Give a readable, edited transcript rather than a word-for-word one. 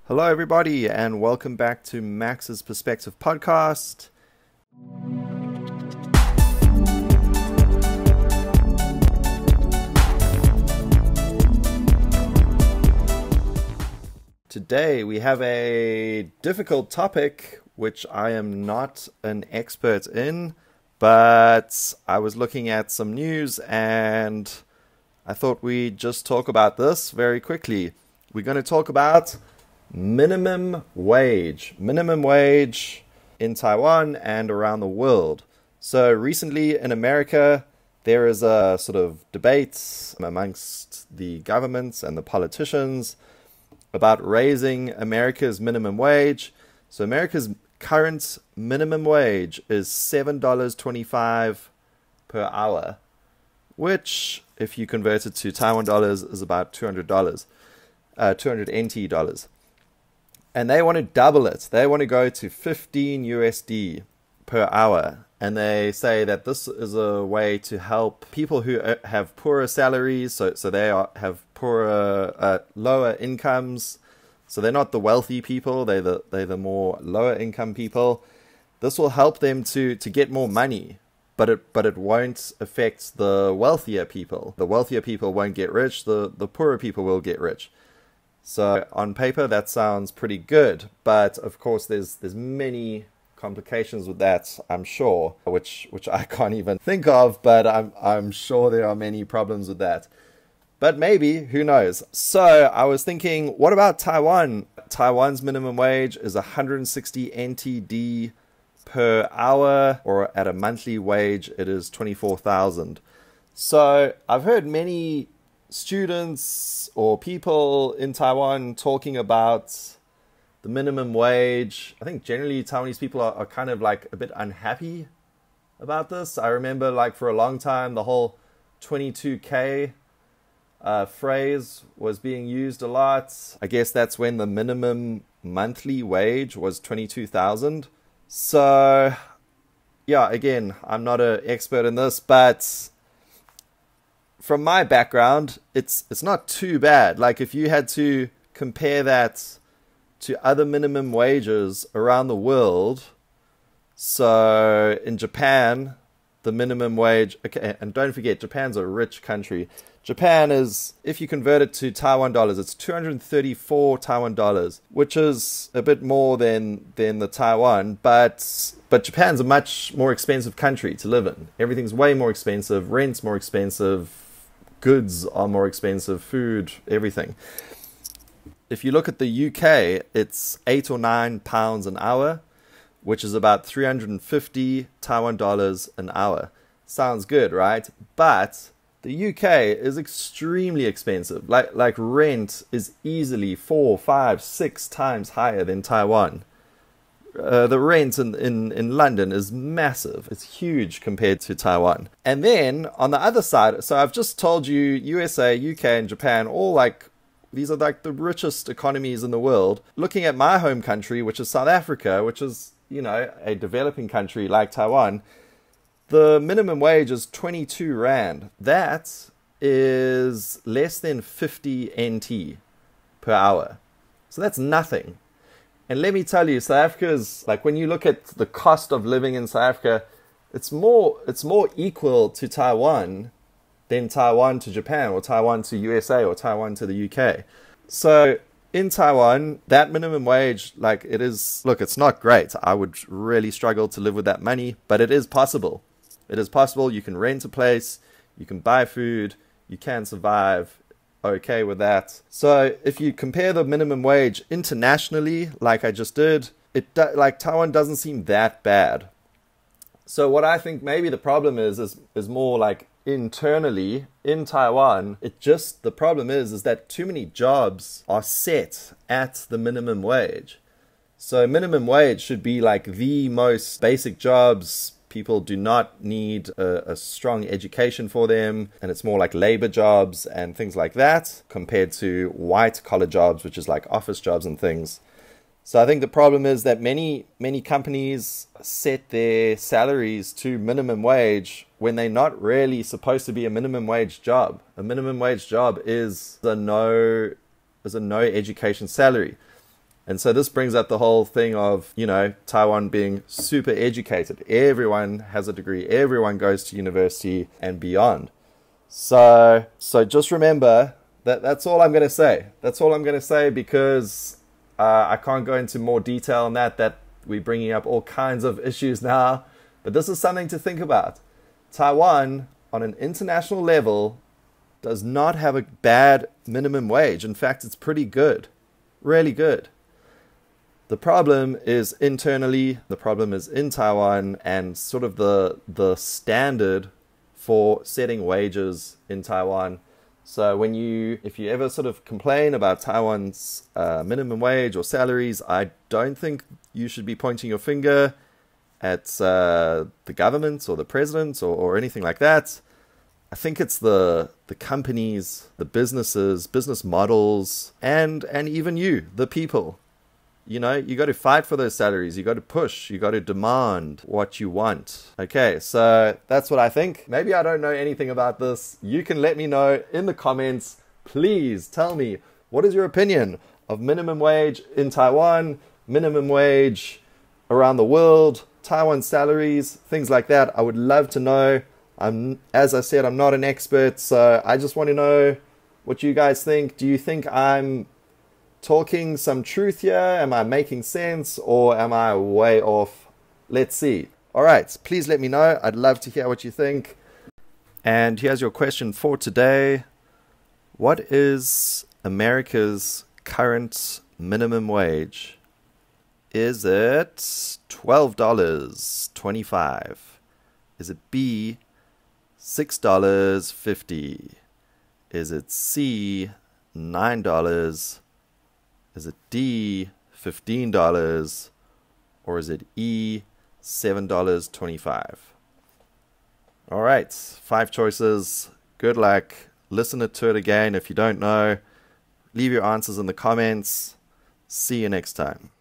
Hello, everybody, and welcome back to Max's Perspective podcast. Today, we have a difficult topic, which I am not an expert in, but I was looking at some news and I thought we'd just talk about this very quickly. We're going to talk about minimum wage in Taiwan and around the world. So recently in America, there is a sort of debate amongst the governments and the politicians about raising America's minimum wage. So America's current minimum wage is $7.25 per hour, which, if you convert it to Taiwan dollars, is about $200, 200 NT dollars. And they want to double it. They want to go to 15 USD per hour. And they say that this is a way to help people who have poorer salaries. So they have poorer, lower incomes. So they're not the wealthy people. They're the more lower income people. This will help them to get more money. But it won't affect the wealthier people. The wealthier people won't get rich. The poorer people will get rich. So on paper, that sounds pretty good. But of course, there's many complications with that, I'm sure, which I can't even think of. But I'm sure there are many problems with that. But maybe, who knows? So I was thinking, what about Taiwan? Taiwan's minimum wage is 160 NTD per hour, or at a monthly wage, it is 24,000. So I've heard many students or people in Taiwan talking about the minimum wage. I think generally Taiwanese people are kind of like a bit unhappy about this. I remember like for a long time, the whole 22K phrase was being used a lot. I guess that's when the minimum monthly wage was 22,000. So yeah, again, I'm not an expert in this, but from my background, it's not too bad. Like if you had to compare that to other minimum wages around the world, so in Japan, the minimum wage, okay, and don't forget, Japan's a rich country. Japan is, if you convert it to Taiwan dollars, it's 234 Taiwan dollars, which is a bit more than the Taiwan, but Japan's a much more expensive country to live in. Everything's way more expensive, rent's more expensive, goods are more expensive, food, everything. If you look at the UK, it's 8 or 9 pounds an hour, which is about 350 Taiwan dollars an hour. Sounds good, right? But the UK is extremely expensive. Like rent is easily 4, 5, 6 times higher than Taiwan. The rent in London is massive. It's huge compared to Taiwan. And then on the other side, so I've just told you USA, UK, and Japan, all like, these are like the richest economies in the world. Looking at my home country, which is South Africa, which is, you know, a developing country like Taiwan, the minimum wage is 22 Rand. That is less than 50 NT per hour. So that's nothing. And let me tell you, South Africa is, like, when you look at the cost of living in South Africa, it's more equal to Taiwan than Taiwan to Japan, or Taiwan to USA, or Taiwan to the UK. So in Taiwan, that minimum wage, like, it is, look, it's not great. I would really struggle to live with that money, but it is possible. It is possible. You can rent a place, you can buy food, you can survive okay with that. So if you compare the minimum wage internationally, like I just did, like Taiwan doesn't seem that bad. So what I think maybe the problem is more like internally in Taiwan. The problem is that too many jobs are set at the minimum wage. So minimum wage should be like the most basic jobs. People do not need a strong education for them, and it's more like labor jobs and things like that compared to white collar jobs, which is like office jobs and things. So I think the problem is that many companies set their salaries to minimum wage when they're not really supposed to be a minimum wage job. A minimum wage job is a no education salary. And so this brings up the whole thing of, Taiwan being super educated. Everyone has a degree. Everyone goes to university and beyond. So just remember that that's all I'm going to say. That's all I'm going to say because I can't go into more detail on that we're bringing up all kinds of issues now. But this is something to think about. Taiwan, on an international level, does not have a bad minimum wage. In fact, it's pretty good. Really good. The problem is internally, the problem is in Taiwan, and sort of the standard for setting wages in Taiwan. So if you ever sort of complain about Taiwan's minimum wage or salaries, I don't think you should be pointing your finger at the government or the president or anything like that. I think it's the companies, the businesses, business models, and even you, the people. You got to fight for those salaries. You got to push. You got to demand what you want. Okay, so that's what I think. Maybe I don't know anything about this. You can let me know in the comments. Please tell me, what is your opinion of minimum wage in Taiwan, minimum wage around the world, Taiwan salaries, things like that. I would love to know. As I said, I'm not an expert, so I just want to know what you guys think. Do you think I'm talking some truth here? Am I making sense, or am I way off? Let's see. All right, please let me know. I'd love to hear what you think. And here's your question for today. What is America's current minimum wage? Is it $12.25? Is it B, $6.50? Is it C, $9? Is it D, $15? Or is it E, $7.25? All right, 5 choices. Good luck. Listen to it again if you don't know. Leave your answers in the comments. See you next time.